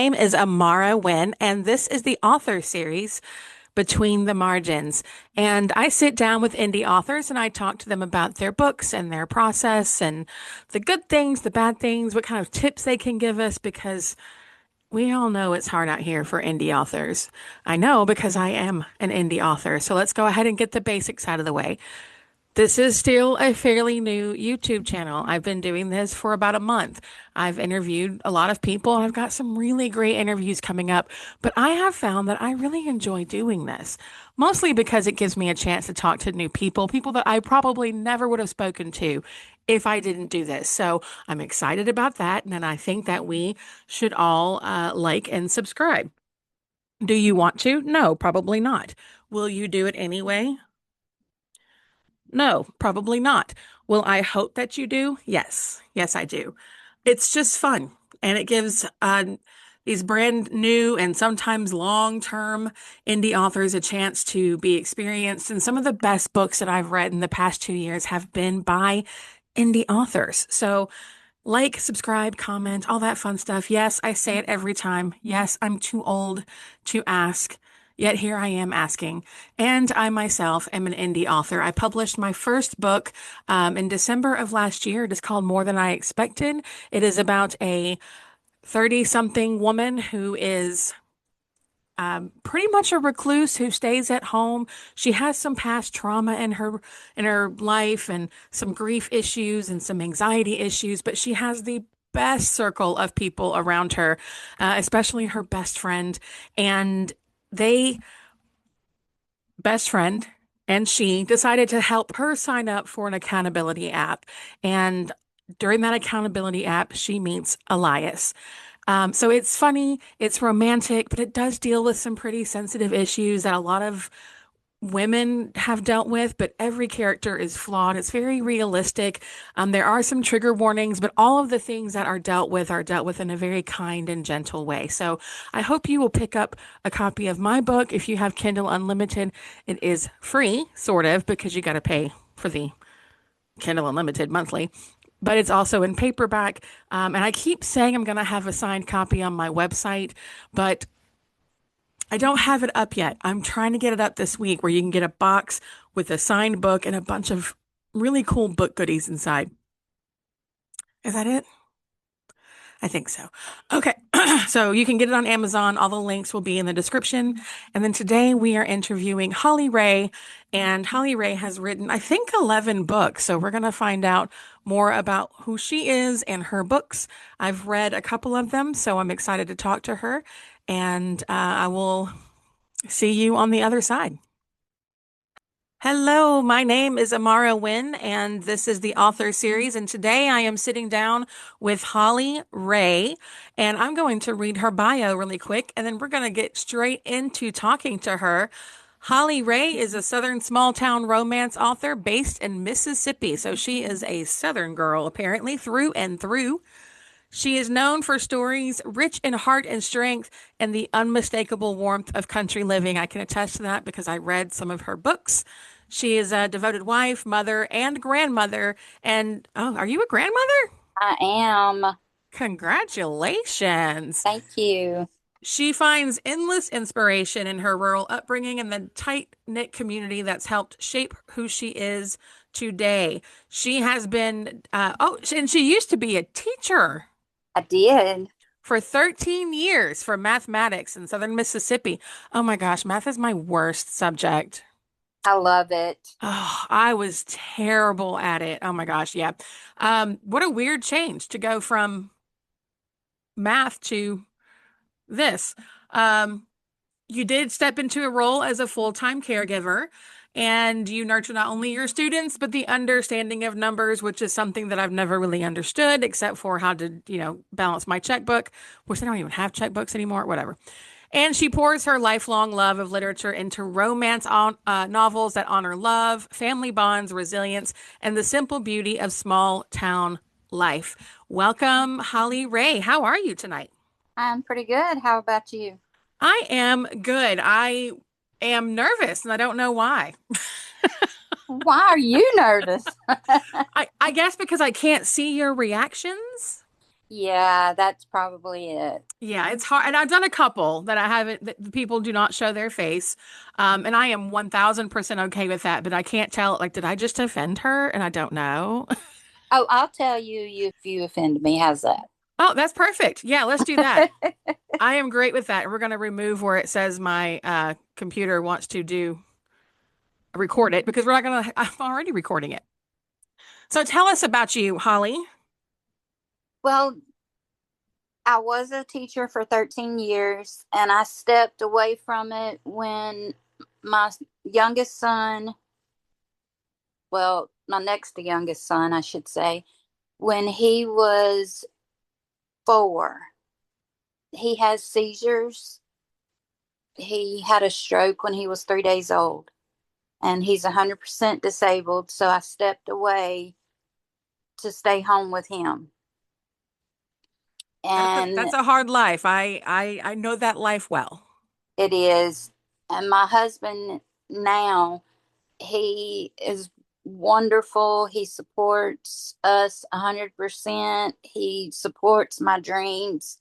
name is Amara Wynn, and this is the author series Between the Margins. And I sit down with indie authors and I talk to them about their books and their process and the good things, the bad things, what kind of tips they can give us because we all know it's hard out here for indie authors. I know because I am an indie author. So let's go ahead and get the basics out of the way. This is still a fairly new YouTube channel. I've been doing this for about a month. I've interviewed a lot of people and I've got some really great interviews coming up, but I have found that I really enjoy doing this, mostly because it gives me a chance to talk to new people, people that I probably never would have spoken to if I didn't do this. So I'm excited about that, and I think that we should all like and subscribe. Do you want to? No, probably not. Will you do it anyway? No, probably not. Will I hope that you do? Yes. Yes, I do. It's just fun. And it gives these brand new and sometimes long-term indie authors a chance to be experienced. And some of the best books that I've read in the past 2 years have been by indie authors. So like, subscribe, comment, all that fun stuff. Yes, I say it every time. Yes, I'm too old to ask. Yet here I am asking. And I myself am an indie author. I published my first book in December of last year. It is called More Than I Expected. It is about a 30-something woman who is pretty much a recluse who stays at home. She has some past trauma in her life and some grief issues and some anxiety issues, but she has the best circle of people around her, especially her best friend. And they, best friend, and she decided to help her sign up for an accountability app. And during that accountability app, she meets Elias. So it's funny, it's romantic, but it does deal with some pretty sensitive issues that a lot of women have dealt with, but every character is flawed. It's very realistic. There are some trigger warnings, but all of the things that are dealt with in a very kind and gentle way. So I hope you will pick up a copy of my book. If you have Kindle Unlimited, it is free, sort of, because you got to pay for the Kindle Unlimited monthly, but it's also in paperback. And I keep saying I'm going to have a signed copy on my website, but I don't have it up yet. I'm trying to get it up this week where you can get a box with a signed book and a bunch of really cool book goodies inside. Is that it? I think so. Okay. So you can get it on Amazon. All the links will be in the description. And then today we are interviewing Holleigh Rae, and Holleigh Rae has written, I think, 11 books. So we're going to find out more about who she is and her books. I've read a couple of them, so I'm excited to talk to her. And I will see you on the other side. Hello, my name is Amara Wynn, and this is the author series. And today I am sitting down with Holleigh Rae, and I'm going to read her bio really quick, and then we're going to get straight into talking to her. Holleigh Rae is a Southern small town romance author based in Mississippi. So she is a Southern girl, apparently, through and through. She is known for stories rich in heart and strength and the unmistakable warmth of country living. I can attest to that because I read some of her books. She is a devoted wife, mother, and grandmother. And oh, are you a grandmother? I am. Congratulations. Thank you. She finds endless inspiration in her rural upbringing and the tight-knit community that's helped shape who she is today. She has been, and she used to be a teacher I did. for 13 years for mathematics in Southern Mississippi. Oh my gosh, math is my worst subject. I love it. Oh, I was terrible at it. Oh my gosh, yeah. What a weird change to go from math to this. Um, you did step into a role as a full-time caregiver, and you nurture not only your students, but the understanding of numbers, which is something that I've never really understood, except for how to, balance my checkbook, which I don't even have checkbooks anymore, whatever. And she pours her lifelong love of literature into romance novels that honor love, family bonds, resilience, and the simple beauty of small town life. Welcome, Holleigh Rae. How are you tonight? I'm pretty good. How about you? I am good. I am nervous and I don't know why. Why are you nervous? I guess because I can't see your reactions. Yeah, that's probably it. Yeah, it's hard. And I've done a couple that I haven't, that the people do not show their face. And I am 1000% okay with that, but I can't tell, like, did I just offend her? And I don't know. Oh, I'll tell you if you offend me. How's that? Oh, that's perfect. Yeah, let's do that. I am great with that. We're going to remove where it says my computer wants to do record it because we're not going to, I'm already recording it. So tell us about you, Holly. Well, I was a teacher for 13 years and I stepped away from it when my youngest son, well, my next to youngest son, I should say, when he was 4, he has seizures. He had a stroke when he was 3 days old and he's 100% disabled. So I stepped away to stay home with him. And That's a hard life. I know that life well. it is, and my husband now, he is wonderful. He supports us 100%. He supports my dreams.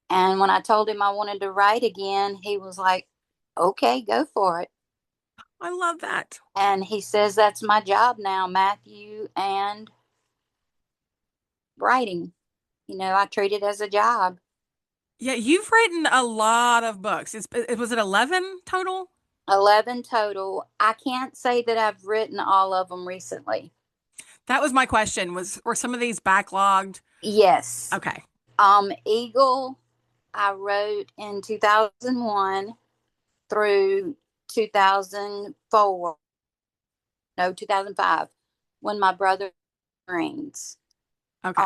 And when I told him I wanted to write again, he was like, okay, go for it. I love that. And he says that's my job now, Matthew, and writing. I treat it as a job. Yeah, you've written a lot of books. Was it 11 total? 11 total. I can't say that I've written all of them recently. That was my question. Were some of these backlogged? Yes. Okay. Eagle, I wrote in 2001 through 2004, no, 2005, when my brother Marines. Okay.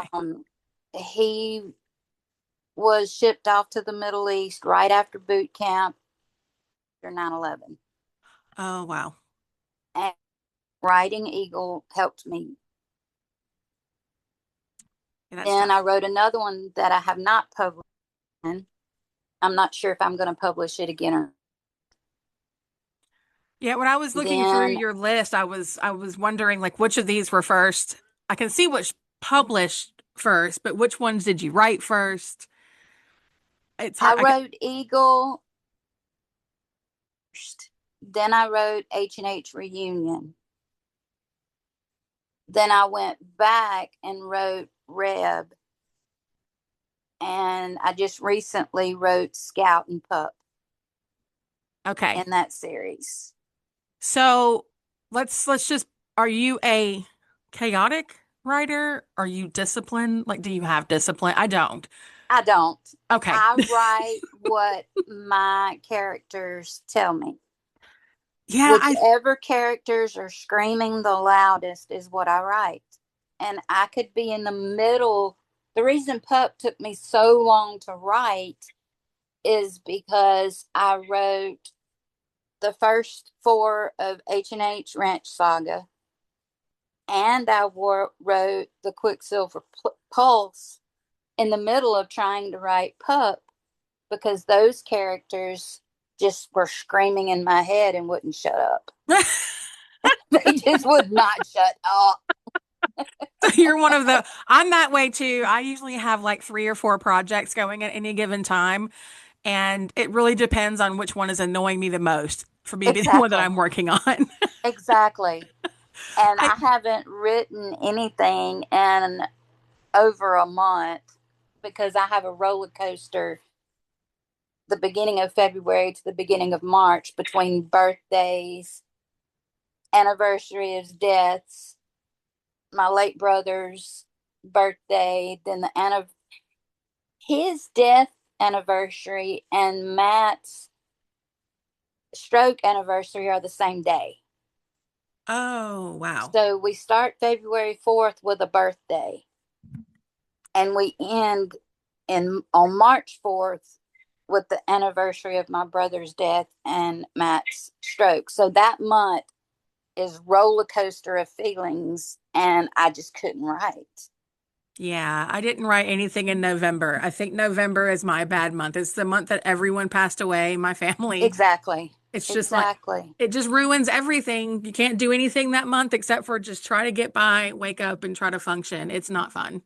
He was shipped off to the Middle East right after boot camp after 9/11. Oh, wow. And writing Eagle helped me. Yeah, that's Then tough. I wrote another one that I have not published. I'm not sure if I'm going to publish it again or Yeah, when I was looking through then your list, I was wondering like which of these were first. I can see which published first, but which ones did you write first? It's hard. I wrote Eagle first. Then I wrote H&H Reunion. Then I went back and wrote Reb. And I just recently wrote Scout and Pup Okay. in that series. So let's just, are you a chaotic writer? Are you disciplined? Like, do you have discipline? I don't. I don't. Okay. I write what my characters tell me. Yeah, Whichever characters are screaming the loudest is what I write. And I could be in the middle. The reason Pup took me so long to write is because I wrote the first 4 of H&H Ranch Saga, and I wrote the Quicksilver Pulse in the middle of trying to write Pup because those characters just were screaming in my head and wouldn't shut up. They just would not shut up. so you're one of the, I'm that way too. I usually have like 3 or 4 projects going at any given time, and it really depends on which one is annoying me the most for me to be the one that Exactly. I'm working on. Exactly. And I I haven't written anything in over a month because I have a roller coaster the beginning of February to the beginning of March between birthdays, anniversary of deaths, my late brother's birthday, then his death anniversary and Matt's stroke anniversary are the same day. Oh, wow. So we start February 4th with a birthday and we end in on March 4th with the anniversary of my brother's death and Matt's stroke. So that month is roller coaster of feelings and I just couldn't write. Yeah, I didn't write anything in November. I think November is my bad month. It's the month that everyone passed away, my family. Exactly. It's just like Exactly. it just ruins everything. You can't do anything that month except for just try to get by, wake up and try to function. It's not fun.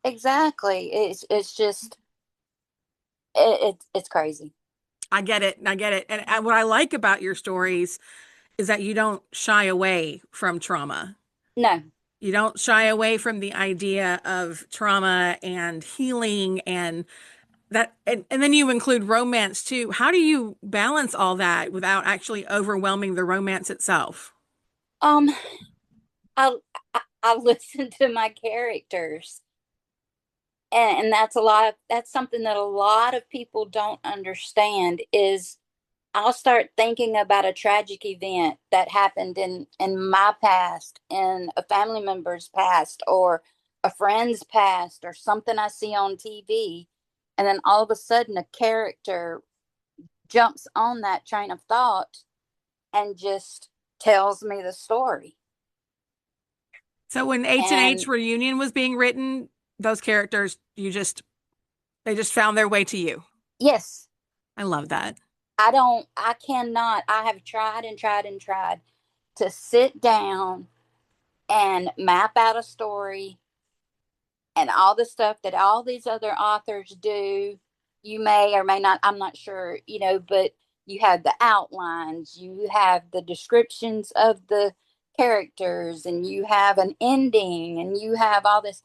exactly. It's just it's crazy. I get it. I get it. And what I like about your stories is that you don't shy away from trauma. No. You don't shy away from the idea of trauma and healing and that and then you include romance too. How do you balance all that without actually overwhelming the romance itself? Um, I, I listen to my characters, and that's something that a lot of people don't understand is I'll start thinking about a tragic event that happened in my past, in a family member's past, or a friend's past, or something I see on TV, and then all of a sudden a character jumps on that train of thought and just tells me the story. So when H&H And Reunion was being written, those characters they just found their way to you. yes, I love that. I cannot, I have tried and tried and tried to sit down and map out a story and all the stuff that all these other authors do. You may or may not, I'm not sure, but you have the outlines, you have the descriptions of the characters, and you have an ending, and you have all this.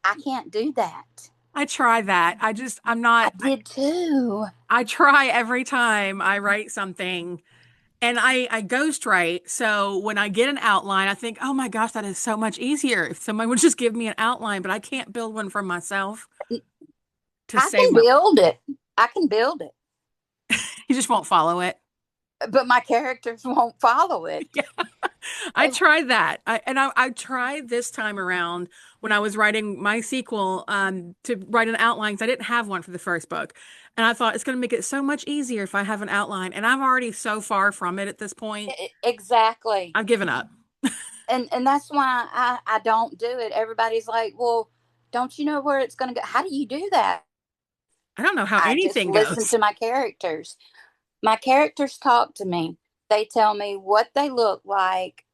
I can't do that. I try that. I'm I not, did too. I try every time I write something and I ghost write. So when I get an outline, I think, oh my gosh, that is so much easier if someone would just give me an outline, but I can't build one for myself to I save can my, build it. I can build it, you just won't follow it. but my characters won't follow it. Yeah. I tried that. I tried this time around when I was writing my sequel to write an outline 'cause I didn't have one for the first book. And I thought it's going to make it so much easier if I have an outline. And I'm already so far from it at this point. Exactly. I've given up. And that's why I don't do it. Everybody's like, well, don't you know where it's going to go? How do you do that? I don't know how I just anything listen goes. to my characters. My characters talk to me. They tell me what they look like,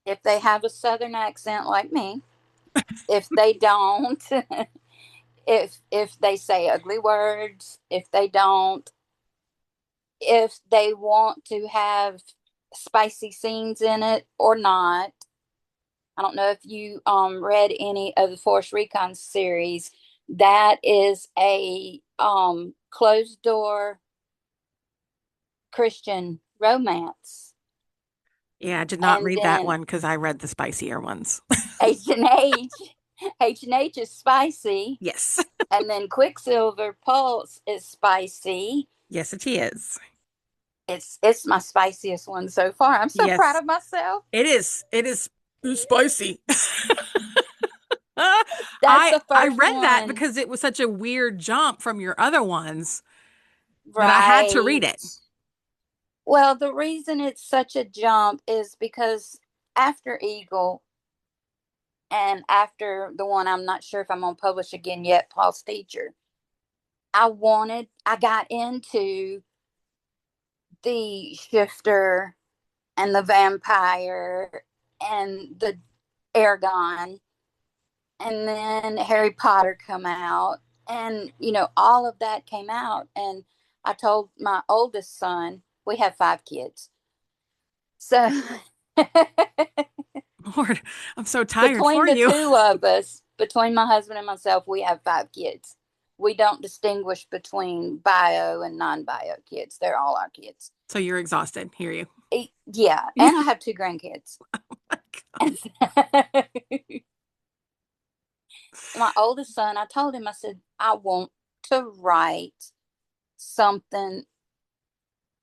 if they have a southern accent like me, if they don't, if they say ugly words, if they don't, if they want to have spicy scenes in it or not. I don't know if you read any of the Force Recon series. That is a closed door Christian romance. Yeah, I did not And read that then one because I read the spicier ones. H and H, H and H is spicy, Yes. and then Quicksilver Pulse is spicy. Yes, it is. It's my spiciest one so far. I'm so proud Yes, of myself. it is. It is spicy. That's the I first read that one. because it was such a weird jump from your other ones that I had to read Right. it. Well, the reason it's such a jump is because after Eagle and after the one I'm not sure if I'm going to publish again yet, Paul's Teacher, I got into the shifter and the vampire and the Aragon, and then Harry Potter come out, and all of that came out, and I told my oldest son, we have 5 kids, so Lord, I'm so tired between for the you. two of us, between my husband and myself, we have 5 kids. We don't distinguish between bio and non-bio kids. They're all our kids. So you're exhausted. Hear you. Yeah, and I have 2 grandkids. And my oldest son, I told him, I said, I want to write something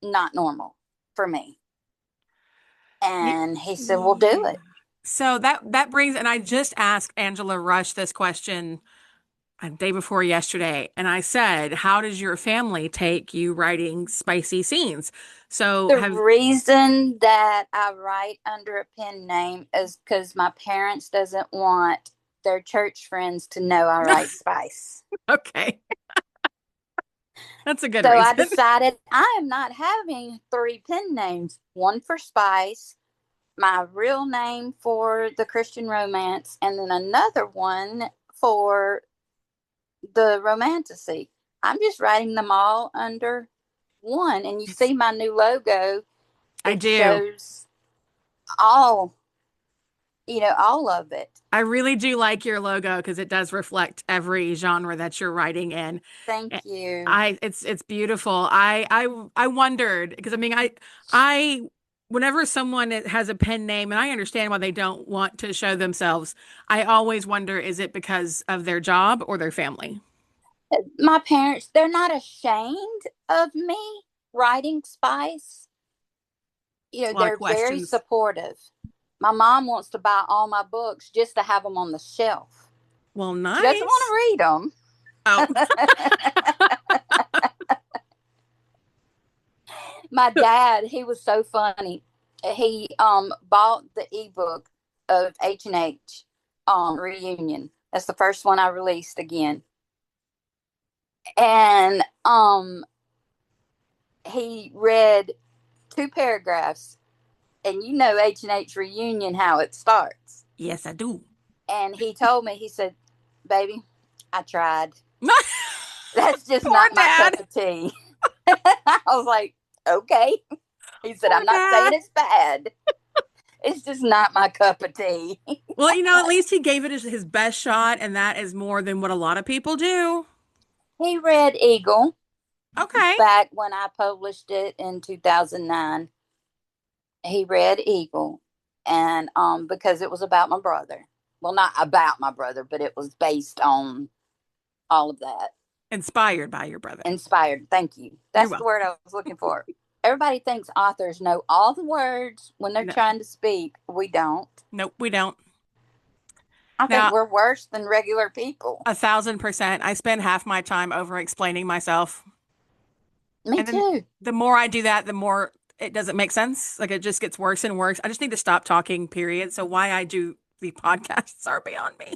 not normal for me. Yeah. And he said, well, do it. So that brings, and I just asked Angela Rush this question a day before yesterday, and I said, "How does your family take you writing spicy scenes?" So The have reason that I write under a pen name is because my parents doesn't want their church friends to know I write spice. okay, that's a good So I reason. decided I am not having 3 pen names, one for spice, my real name for the Christian romance, and then another one for the romanticy. I'm just writing them all under one. And you It's, see my new logo, I it do. shows all, all of it. I really do like your logo because it does reflect every genre that you're writing in. Thank Eh, you. it's beautiful. I wondered because I whenever someone has a pen name and I understand why they don't want to show themselves, I always wonder is it because of their job or their family? My parents, they're not ashamed of me writing Spice. A lot of They're very questions. supportive. My mom wants to buy all my books just to have them on the shelf. Well, She doesn't nice. want to Oh. read them. My dad, he was so funny. He bought the ebook of H&H reunion. That's the first one I released again. And he read two paragraphs, and H&H reunion how it starts. Yes, I do. And he told me, he said, "Baby, I tried. That's just Poor not my dad. cup of tea." I was like, "Okay." He said, Poor "I'm not saying dad. it's bad. It's just not my cup of tea." Well, at least he gave it his best shot, and that is more than what a lot of people do. He read Eagle Okay. back when I published it in 2009. He read Eagle, and because it was about my brother. Well, not about my brother, but it was based on all of that. Inspired by your brother. Inspired. Thank you. You're That's the welcome. word I was looking for. Everybody thinks authors know all the words when they're No, trying to speak. We don't. nope, we don't. I think Now, we're worse than regular people. 1,000%. I spend half my time over explaining myself. Me And then too. the more I do that, the more it doesn't make sense. Like it just gets worse and worse. I just need to stop talking, period. So why I do the podcasts are beyond me.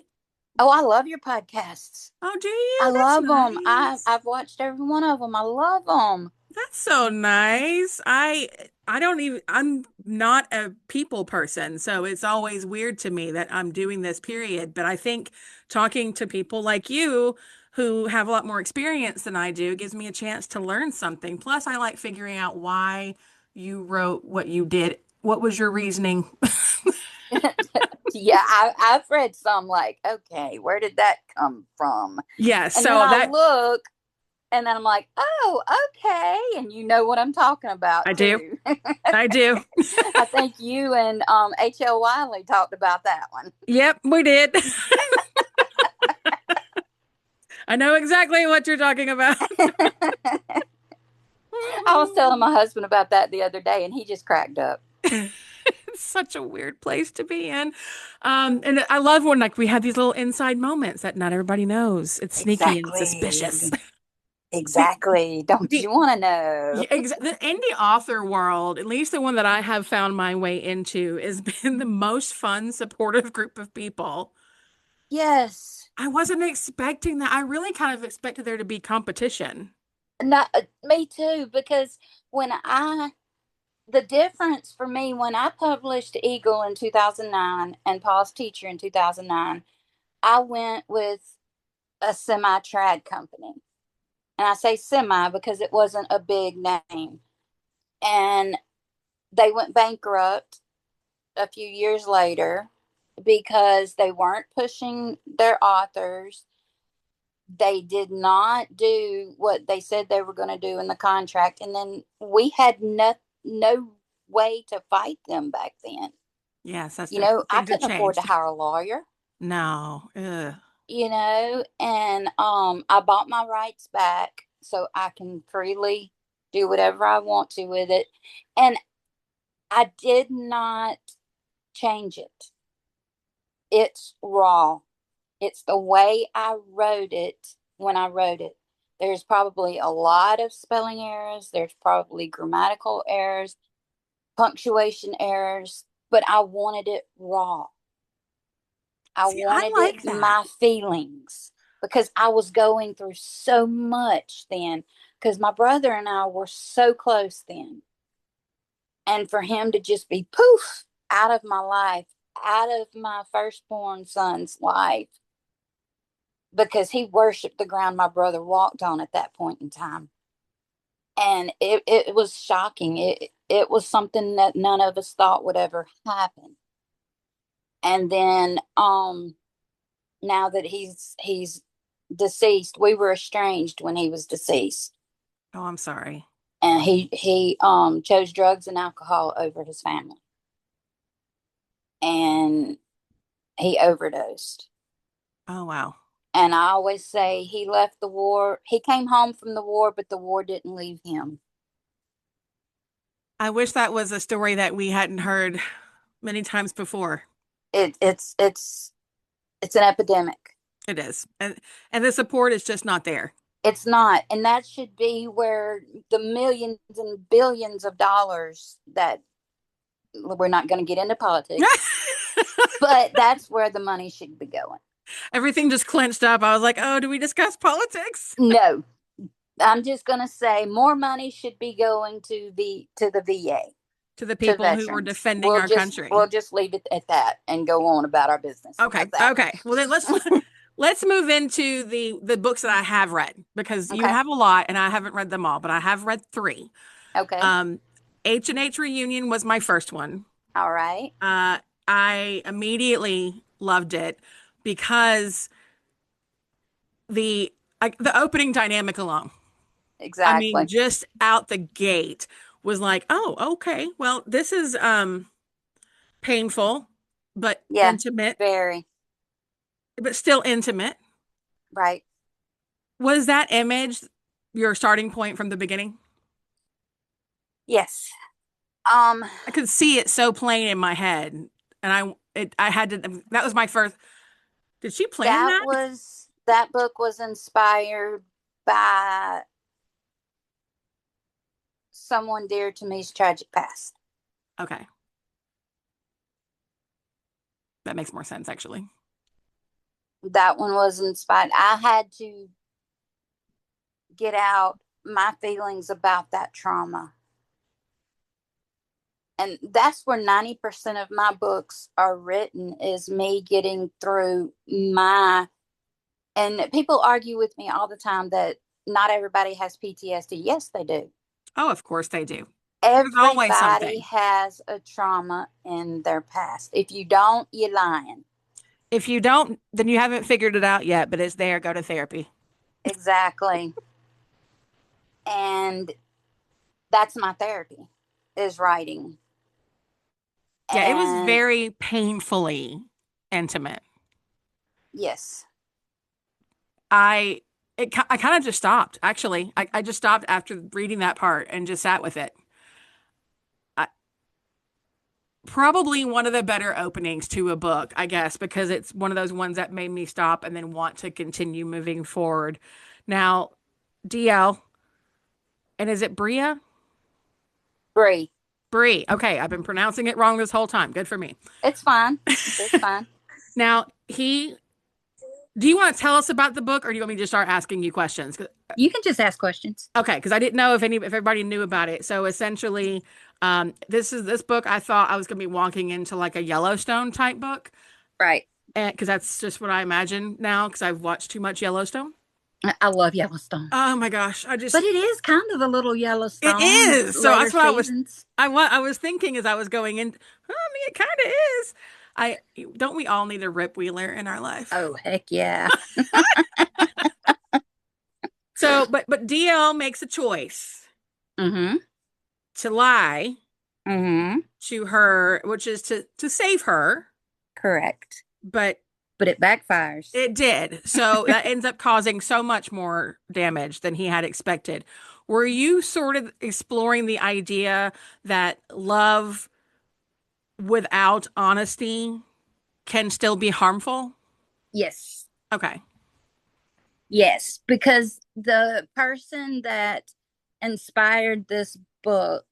Oh, I love your podcasts. Oh, do I you? That's love them. nice. I've watched every one of them. I love them. That's so nice. I don't even I'm not a people person, so it's always weird to me that I'm doing this period, but I think talking to people like you who have a lot more experience than I do gives me a chance to learn something. Plus, I like figuring out why you wrote what you did. What was your reasoning? Yeah, I've read some like, okay, where did that come from? Yeah, And then so I that look and then I'm like, oh, okay. And you know what I'm talking I about do. too. I do. I think you and H.L. Wiley talked about that one. Yep, we did. I know exactly what you're talking about. I was telling my husband about that the other day and he just cracked up. It's such a weird place to be in. And I love when like we have these little inside moments that not everybody knows. It's sneaky and suspicious. Exactly. The, Exactly. Don't the, you want to know? the indie author world, at least the one that I have found my way into, has been the most fun, supportive group of people. Yes. I wasn't expecting that. I really kind of expected there to be competition. Not me too, because when the difference for me when I published Eagle in 2009 and Paul's Teacher in 2009, I went with a semi trad company. And I say semi because it wasn't a big name. And they went bankrupt a few years later because they weren't pushing their authors. They did not do what they said they were going to do in the contract. And then we had no way to fight them back then. Yes, that's I things have couldn't afford to changed. hire a lawyer, No. Ugh. and I bought my rights back so I can freely do whatever I want to with it. And I did not change it. It's raw. It's the way I wrote it when I wrote it. There's probably a lot of spelling errors, there's probably grammatical errors, punctuation errors, but I wanted it raw. I See, I wanted it like that. my feelings because I was going through so much then because my brother and I were so close then. And for him to just be poof out of my life, out of my firstborn son's life, because he worshiped the ground my brother walked on at that point in time. And it was shocking. It was something that none of us thought would ever happen. And then now that he's deceased, we were estranged when he was deceased. Oh, I'm sorry. And he chose drugs and alcohol over his family. And he overdosed. Oh, wow. And I always say he left the war. He came home from the war, but the war didn't leave him. I wish that was a story that we hadn't heard many times before. It's an epidemic. It is. And the support is just not there. It's not. And that should be where the millions and billions of dollars that we're not going to get into politics, but that's where the money should be going. Everything just clenched up. I was like, oh, do we discuss politics? No, I'm just going to say more money should be going to the VA, To the to people who were veterans. defending our country. We'll just leave it at that and go on about our business. Okay. How's that? Okay. Well, then let's move into the books that I have read because you Okay. have a lot and I haven't read them all, but I have read three. Okay. Um, H&H Reunion was my first one. All right. I immediately loved it because the the opening dynamic alone. I mean, Exactly. just out the gate was like, oh, okay. Well, this is painful, but Yeah. intimate, Very. but still intimate. Right. Was that image your starting point from the beginning? Yes. I could see it so plain in my head, and I had to. That was my first. Did she plan that? that book was inspired by someone dear to me's tragic past. Okay, that makes more sense actually. That one was inspired. I had to get out my feelings about that trauma. And that's where 90% of my books are written, is me getting through my, and people argue with me all the time that not everybody has PTSD. Yes, they do. Oh, of course they do. There's always Everybody something. has a trauma in their past. If you don't, you're lying. If you don't, then you haven't figured it out yet, but it's there. Go to therapy. Exactly. And that's my therapy, is writing. Yeah, it was And very painfully intimate. yes, I kind of just stopped, actually. I just stopped after reading that part and just sat with it. I, Probably one of the better openings to a book, I guess, because it's one of those ones that made me stop and then want to continue moving forward. Now, DL, and is it Bria? Bree. Brie. Okay, I've been pronouncing it wrong this whole time. Good for me. It's fine. It's fine. Now, do you want to tell us about the book or do you want me to just start asking you questions? You can just ask questions. Okay, because I didn't know if everybody knew about it. So essentially, this book I thought I was going to be walking into like a Yellowstone type book, Right. and because that's just what I imagine now because I've watched too much Yellowstone. I love Yellowstone. Oh my gosh, But it is kind of a little it Yellowstone is. So later that's what seasons. I was thinking as I was going in. I mean, it kind of is. I don't we all need a Rip Wheeler in our life? Oh, heck yeah. So, but DL makes a choice Mm-hmm. to lie Mm-hmm. to her, which is to save her, Correct. but But it backfires. it did. So that ends up causing so much more damage than he had expected. Were you sort of exploring the idea that love without honesty can still be harmful? Yes. Okay. Yes. Because the person that inspired this book,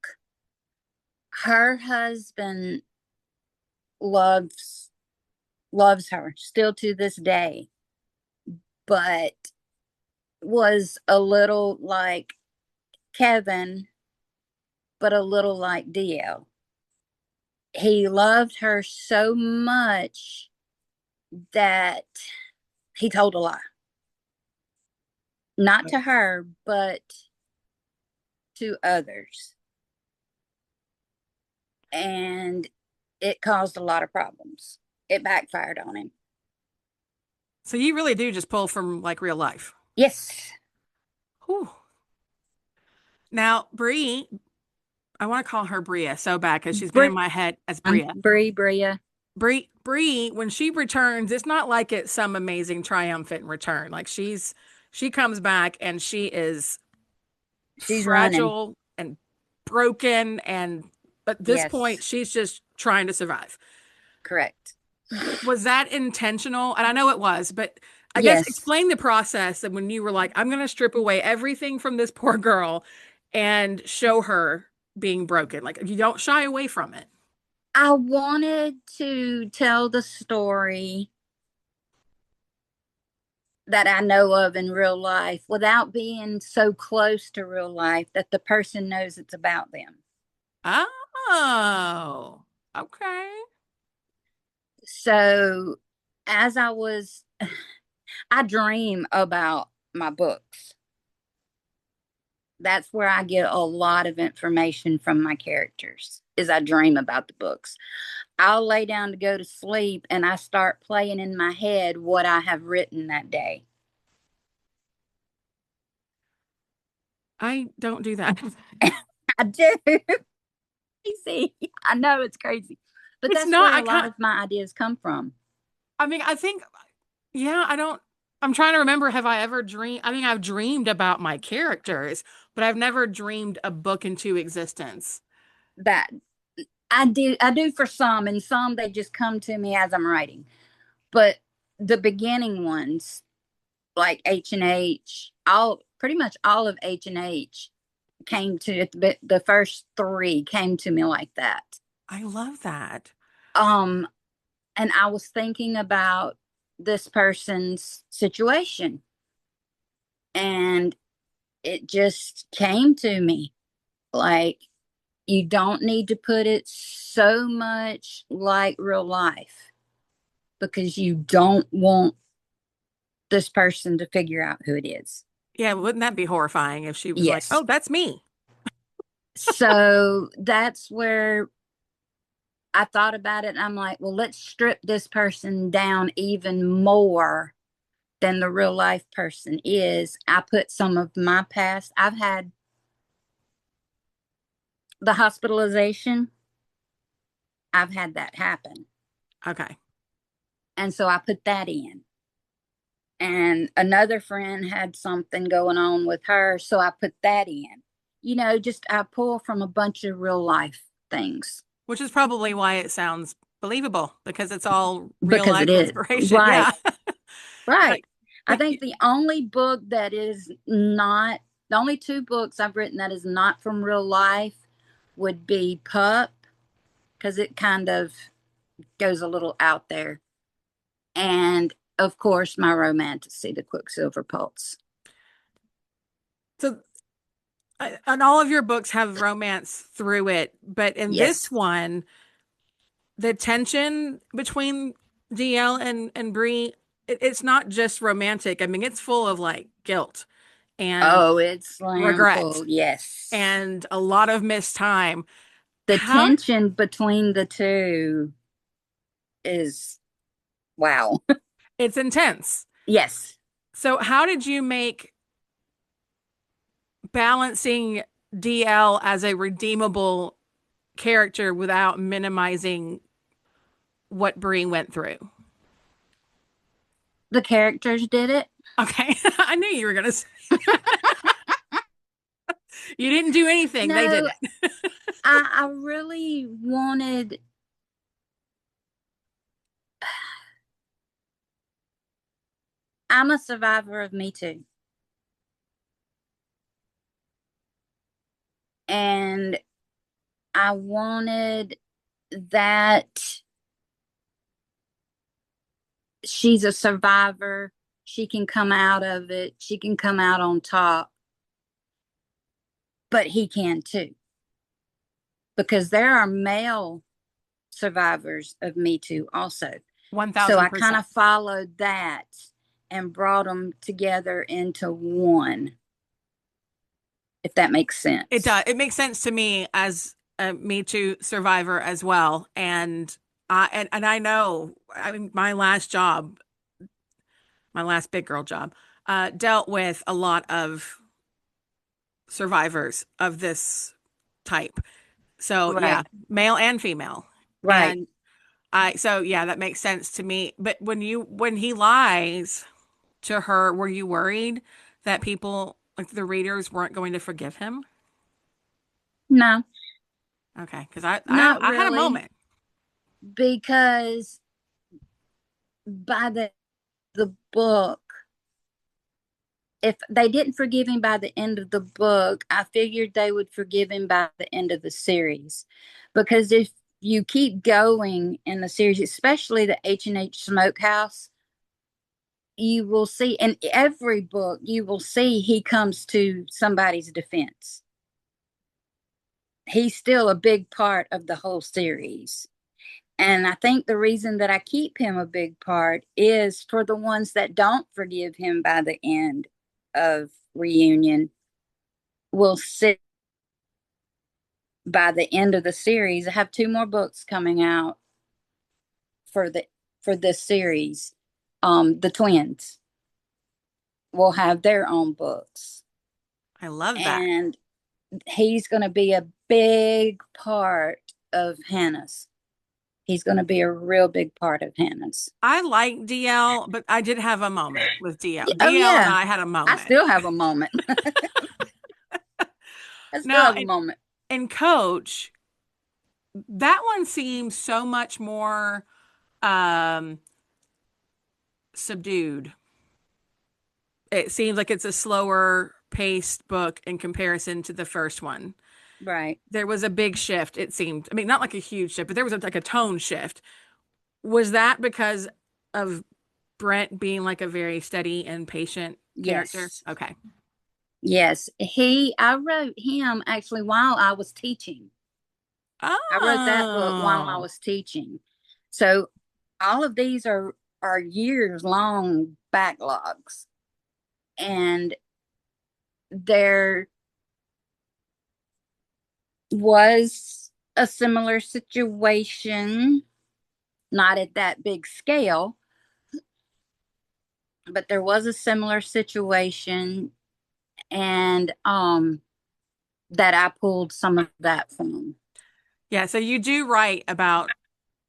her husband loves loves her still to this day, but was a little like Kevin, but a little like DL. He loved her so much that he told a lie. not to her, but to others. And it caused a lot of problems. It backfired on him. So you really do just pull from like real life. Yes. Whew. Now, Bree, I want to call her Bria so bad because she's been in Brie, my head as Bria. Bria. Bree, when she returns, it's not like it's some amazing triumphant return. Like she comes back and she is She's running. fragile and broken, and at this point Yes. she's just trying to survive. Correct. Was that intentional? And I know it was, but I guess Yes. explain the process and when you were like, I'm going to strip away everything from this poor girl and show her being broken. Like you don't shy away from it. I wanted to tell the story that I know of in real life without being so close to real life that the person knows it's about them. Oh, okay. So, as I dream about my books. That's where I get a lot of information from my characters, is I dream about the books. I'll lay down to go to sleep and I start playing in my head what I have written that day. I don't do that. I do. Crazy. I know it's crazy, but It's that's not, where I a lot can't, of my ideas come from. I mean, I think, yeah, I don't, I'm trying to remember, have I ever dreamed? I mean, I've dreamed about my characters, but I've never dreamed a book into existence. That I do for some, and some they just come to me as I'm writing. But the beginning ones, like H&H, all pretty much all of H&H came to the first three came to me like that. I love that. Um, and I was thinking about this person's situation, and it just came to me like you don't need to put it so much like real life because you don't want this person to figure out who it is. Yeah, wouldn't that be horrifying if she was like, Yes. "Oh, that's me." So that's where I thought about it. And I'm like, well, let's strip this person down even more than the real life person is. I put some of my past, I've had the hospitalization, I've had that happen. Okay. And so I put that in. And another friend had something going on with her. So I put that in. Just I pull from a bunch of real life things Which is probably why it sounds believable because it's all real because it life is. inspiration. Right. Yeah. But Right. I but think the only book that is not, the only two books I've written that is not from real life would be Pup, because it kind of goes a little out there. And of course, my romantasy, The Quicksilver Pulse. so and all of your books have romance through it, but in this Yes. one, the tension between DL and Bree, it's not just romantic. I mean, it's full of like guilt and Oh, it's slam regret full. Yes. and a lot of missed time. The How tension between the two is wow. it's intense. Yes. So how did you make balancing DL as a redeemable character without minimizing what Bree went through? The characters did it. Okay, I knew you were gonna say you didn't do anything, they did No, it. I really wanted, I'm a survivor of Me Too. And I wanted that she's a survivor. She can come out of it. She can come out on top, but he can too. Because there are male survivors of Me Too also. So I kind 1000%. of followed that and brought them together into one, if that makes It sense. does. It makes sense to me as a Me Too survivor as well. And I know, I mean, my last job, my last big girl job, dealt with a lot of survivors of this type. So yeah, Right, male and female. right. And so yeah, that makes sense to me. But when he lies to her, were you worried that people, like the readers, weren't going to forgive him? No, Okay, because not I had a really, moment. because by the book, if they didn't forgive him by the end of the book, I figured they would forgive him by the end of the series. Because if you keep going in the series, especially the H&H Smokehouse, you will see in every book, you will see he comes to somebody's defense. He's still a big part of the whole series. And I think the reason that I keep him a big part is for the ones that don't forgive him by the end of Reunion will sit by the end of the series. I have two more books coming out for the for this series. The twins will have their own books, I love that. and he's going to be a big part of Hannah's. He's going to be a real big part of Hannah's. I like DL, but I did have a moment with DL. Oh DL and yeah, I had a I moment. still have a moment. I still Now, have a moment. in Coach, that one seems so much more um subdued. It seems like it's a slower paced book in comparison to the first one. Right. There was a big shift, it seemed. I mean, not like a huge shift, but there was like a tone shift. Was that because of Brent being like a very steady and patient character? Yes. Okay. Yes. I wrote him actually while I was teaching. I wrote that book while I Oh, was teaching. So all of these are years long backlogs. And there was a similar situation, not at that big scale, but there was a similar situation, and that I pulled some of that from. yeah. So you do write about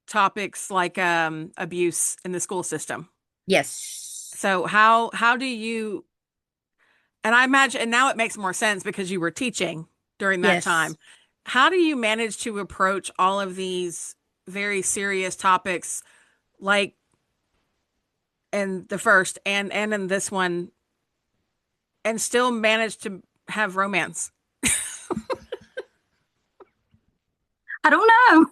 topics like abuse in the school system. Yes. So how do you, and I imagine, and now it makes more sense because you were teaching during that Yes. time. How do you manage to approach all of these very serious topics like in the first and in this one and still manage to have romance? I don't know.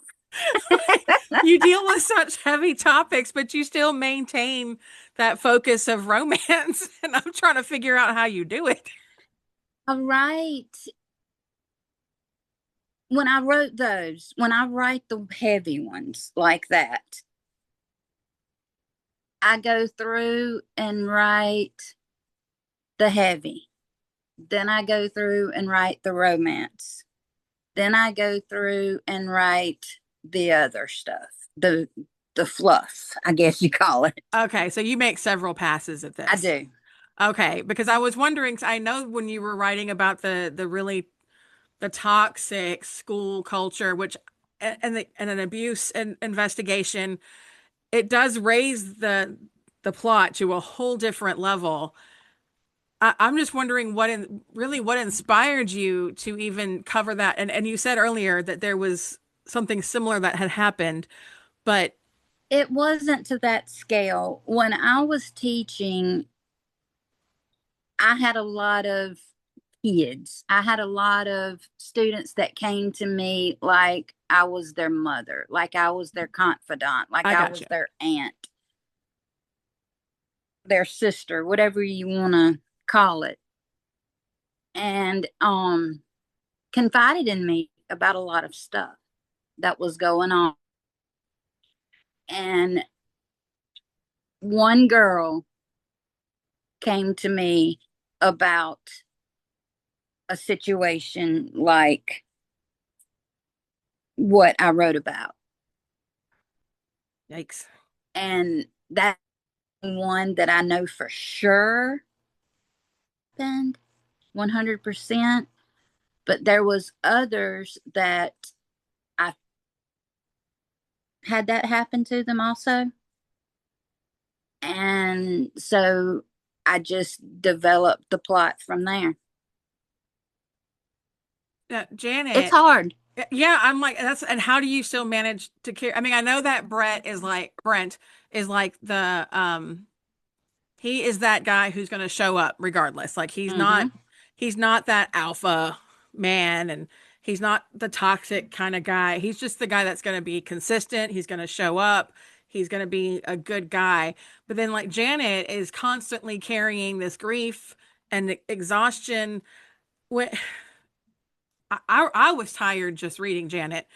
You deal with such heavy topics, but you still maintain that focus of romance. And I'm trying to figure out how you do it. All right. When I write the heavy ones like that, I go through and write the heavy. Then I go through and write the romance. Then I go through and write the other stuff, the fluff, I guess you call it. Okay, so you make several passes at I this. do. Okay, because I was wondering, 'cause I know when you were writing about the really the toxic school culture, which and an abuse and investigation, it does raise the plot to a whole different level. I'm just wondering really what inspired you to even cover that. And you said earlier that there was something similar that had happened, but It wasn't to that scale. When I was teaching, I had a lot of kids. I had a lot of students that came to me like I was their mother, like I was their confidant, like I I got was you. their aunt, their sister, whatever you want to call it. And confided in me about a lot of stuff that was going on. And one girl came to me about a situation like what I wrote about. Yikes. And that one that I know for sure happened 100%, but there was others that I had that happen to them also. And so I just developed the plot from there. It's Janet, hard. yeah, I'm like that's and how do you still manage to care? I mean, I know that Brent is like the he is that guy who's going to show up regardless. Like Mm-hmm. he's not that alpha man and he's not the toxic kind of guy. He's just the guy that's going to be consistent. He's going to show up. He's going to be a good guy. But then like Janet is constantly carrying this grief and exhaustion. When I was tired just reading Janet.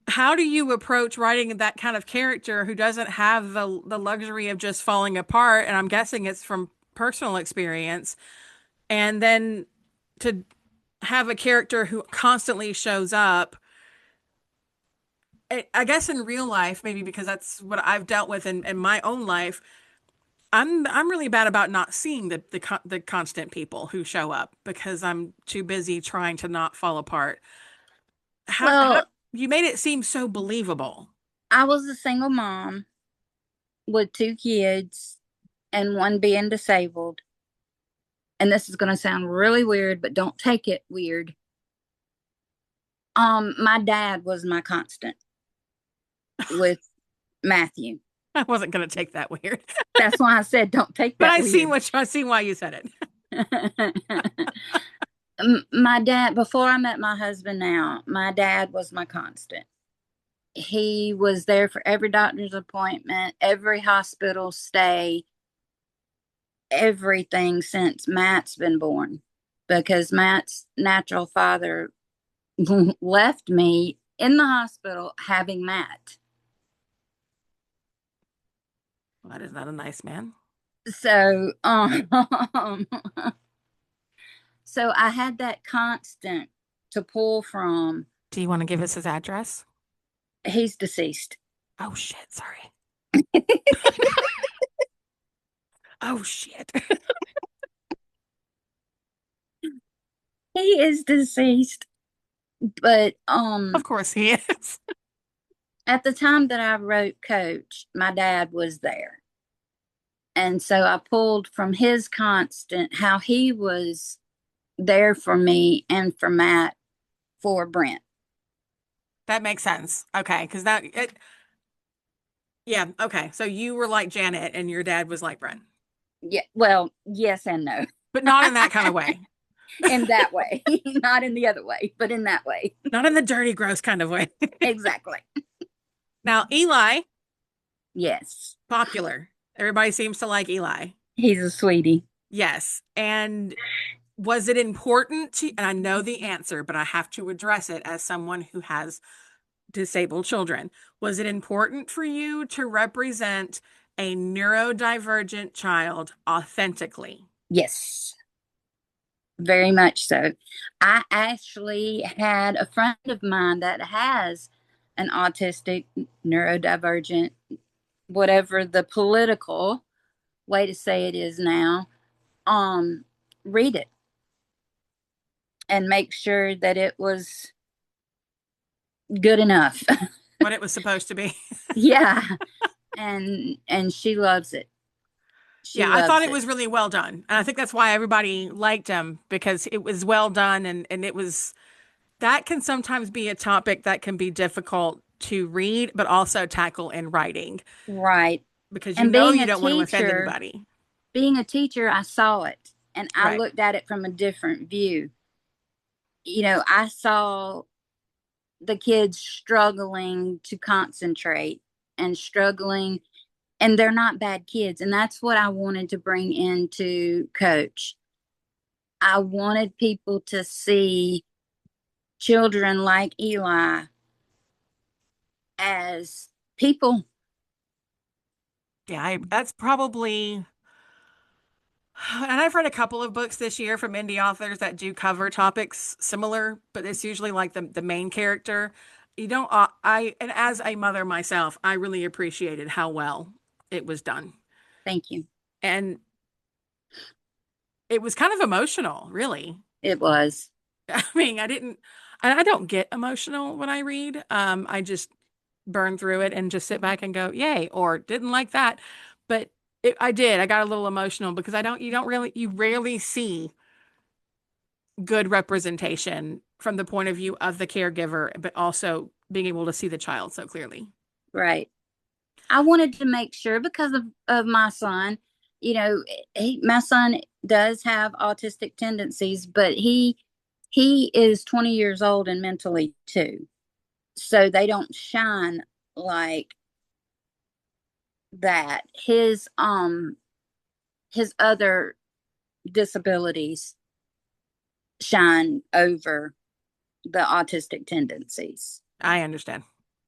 How do you approach writing that kind of character who doesn't have the luxury of just falling apart? And I'm guessing it's from personal experience. And then to have a character who constantly shows up. I guess in real life, maybe because that's what I've dealt with in my own life. I'm really bad about not seeing the constant people who show up because I'm too busy trying to not fall apart. How Well, you made it seem so believable. I was a single mom with two kids and one being disabled. And this is going to sound really weird, but don't take it weird. My dad was my constant with Matthew. I wasn't gonna take that weird, That's why I said don't take but that weird. I seen why you said it. My dad, before I met my husband now, my dad was my constant. He was there for every doctor's appointment, every hospital stay, everything since Matt's been born. Because Matt's natural father left me in the hospital having Matt. Well, that is not a nice man. So, so I had that constant to pull from. Do you want to give us his address? He's deceased. Oh shit, sorry. Oh shit. He is deceased. But Of course he is. at the time that I wrote Coach, my dad was there. And so I pulled from his constant how he was there for me and for Matt for Brent. That makes sense. Okay, because yeah, okay. So you were like Janet and your dad was like Brent, Yeah, well, yes and no. but not in that kind of way. In that way, not in the other way, but in that way. Not in the dirty, gross kind of way. Exactly. Now, Eli, Yes. popular. Everybody seems to like Eli. He's a sweetie. Yes. And was it important to, and I know the answer, but I have to address it as someone who has disabled children. Was it important for you to represent a neurodivergent child authentically? Yes, very much so. I actually had a friend of mine that has an autistic, neurodivergent, whatever the political way to say it is now, um, read it and make sure that it was good enough. What it was supposed to be. Yeah. And she loves it. She Yeah, I thought loves it it. was really well done. And I think that's why everybody liked him because it was well done and it was that can sometimes be a topic that can be difficult to read, but also tackle in writing Right. because you And know you don't want to offend anybody. being a teacher, I saw it and I Right. looked at it from a different view. You know, I saw the kids struggling to concentrate and struggling, and they're not bad kids. And that's what I wanted to bring into Coach. I wanted people to see children like Eli as people. Yeah, that's probably And I've read a couple of books this year from indie authors that do cover topics similar, but it's usually like the main character. You don't, and as a mother myself, I really appreciated how well it was done. Thank you. And it was kind of emotional, really. It was. I mean, I don't get emotional when I read. I just burn through it and just sit back and go, yay, or didn't like that. But I did. I got a little emotional because you rarely see good representation from the point of view of the caregiver, but also being able to see the child so clearly. Right. I wanted to make sure because of my son, my son does have autistic tendencies, but he is 20 years old and mentally too. So they don't shine like that. His other disabilities shine over the autistic tendencies. I understand.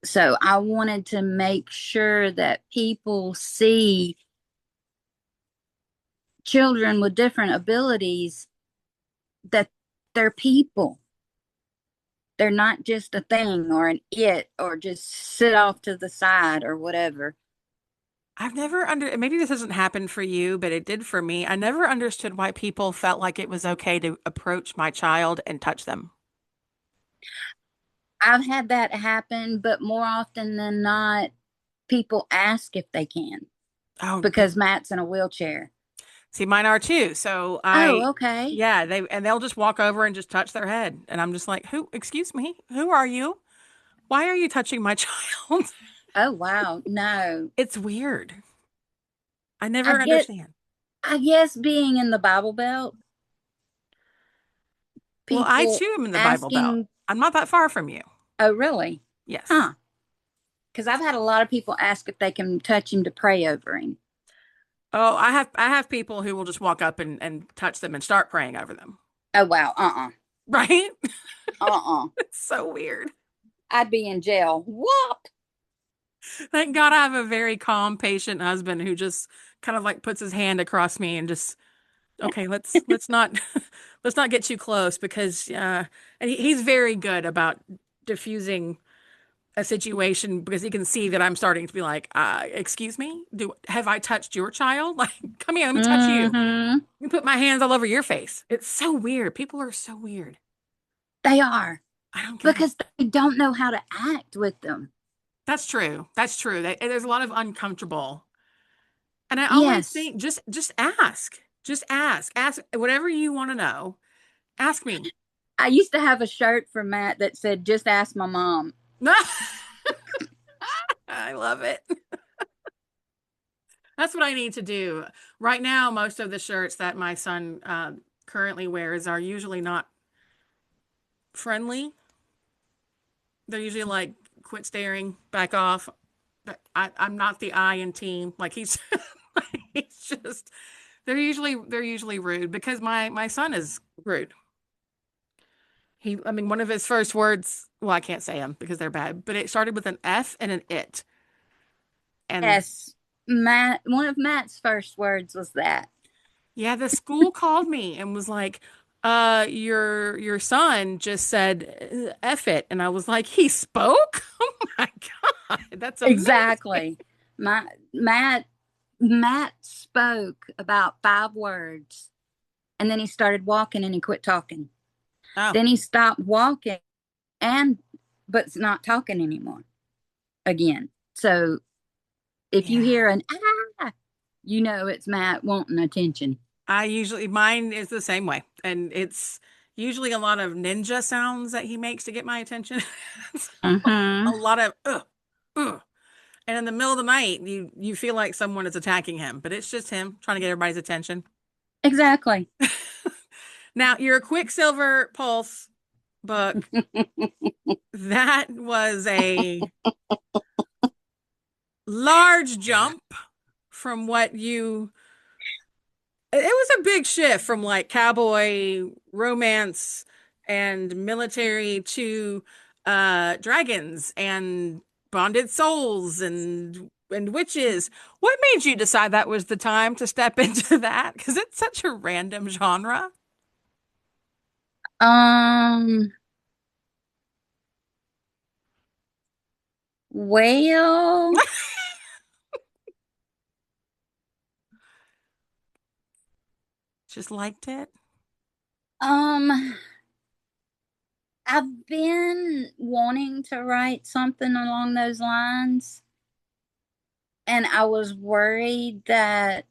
So I wanted to make sure that people see children with different abilities, that they're people. They're not just a thing or an it or just sit off to the side or whatever. I've never maybe this hasn't happened for you, but it did for me. I never understood why people felt like it was okay to approach my child and touch them. I've had that happen, but more often than not, people ask if they can Oh, because Matt's in a wheelchair. see, mine are too. So Oh, okay. yeah, they'll just walk over and just touch their head. And I'm just like, excuse me, who are you? Why are you touching my child? Oh, wow. No. It's weird. I I never get understand. I guess being in the Bible Belt, Well, I people too am in the Bible Belt. asking, I'm not that far from you. oh, really? Yes. Huh. Because I've had a lot of people ask if they can touch him to pray over him. Oh, I have people who will just walk up and touch them and start praying over them. Oh, wow. Uh-uh. Right? Uh-uh. It's so weird. I'd be in jail. What? Thank God I have a very calm, patient husband who just kind of like puts his hand across me and just, okay, let's not let's not get too close because and he's very good about diffusing a situation because he can see that I'm starting to be like, excuse me, do have I touched your child? Like, come here, let me touch you. Mm-hmm. Let me put my hands all over your face. It's so weird. People are so weird. They are I don't get it. because they don't know how to act with them. That's true. That's true. There's a lot of uncomfortable. And I always Yes. think just ask. Just ask. Ask whatever you want to know. Ask me. I used to have a shirt for Matt that said, just ask my mom. I love it. That's what I need to do. Right now, most of the shirts that my son currently wears are usually not friendly. They're usually like, quit staring, back off. But I'm not the I in team. Like he's just they're usually rude because my son is rude. I mean, one of his first words, well, I can't say them because they're bad, but it started with an F and an it. And Yes. Matt, one of Matt's first words was that. yeah, the school called me and was like, your son just said F it. And I was like, he spoke? Oh my God, that's amazing. Exactly. My Matt spoke about 5 words and then he started walking and he quit talking. Oh, Then he stopped walking and but's not talking anymore again. So if you yeah. hear an you know it's Matt wanting attention. Mine is the same way. And it's usually a lot of ninja sounds that he makes to get my attention. A Mm-hmm. lot of, ugh. And in the middle of the night, you feel like someone is attacking him, but it's just him trying to get everybody's attention. Exactly. Now, your Quicksilver Pulse book, that was a large jump from what you it was a big shift from like cowboy romance and military to dragons and bonded souls and and witches. What made you decide that was the time to step into that? Because it's such a random genre. Um, well, Just liked it. um, I've been wanting to write something along those lines, and I was worried that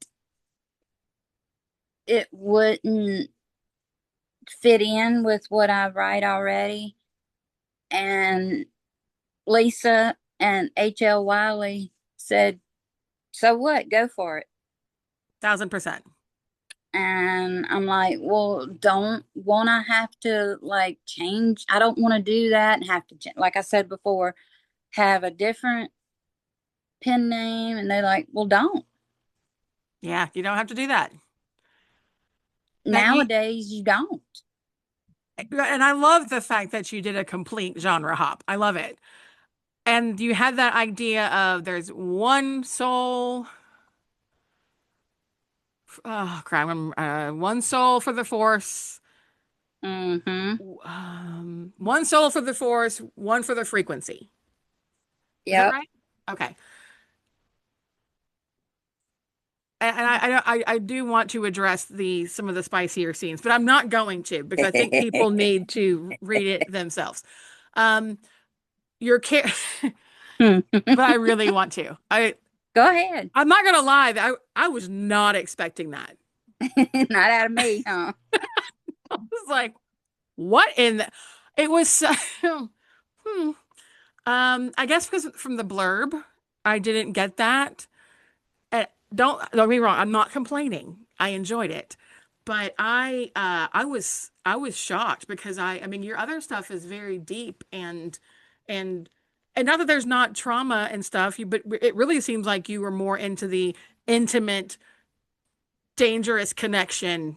it wouldn't fit in with what I write already. And Lisa and H.L. Wiley said, "So what? Go for it." 1000%. And I'm like, "Well, don't won't I have to like change? I don't want to do that and have to like I said before, have a different pen name." And they're like, "Well, don't. Yeah, you don't have to do that. Now you Nowadays, you don't." and I love the fact that you did a complete genre hop. I love it. And you had that idea of there's one soul. Oh crap! One soul for the force. Mm-hmm. One soul for the force, one for the frequency. Is that Yep. right? Okay. And I do want to address the some of the spicier scenes, but I'm not going to because I think people need to read it themselves. Um, your care, but I really want to. Go ahead. I'm not gonna lie. I was not expecting that. Not out of me, huh? I was like, what in the, it was so, hmm. I guess because from the blurb, I didn't get that. And don't get me wrong, I'm not complaining. I enjoyed it. But I was shocked because I mean your other stuff is very deep and and not that there's not trauma and stuff, but it really seems like you were more into the intimate, dangerous connection,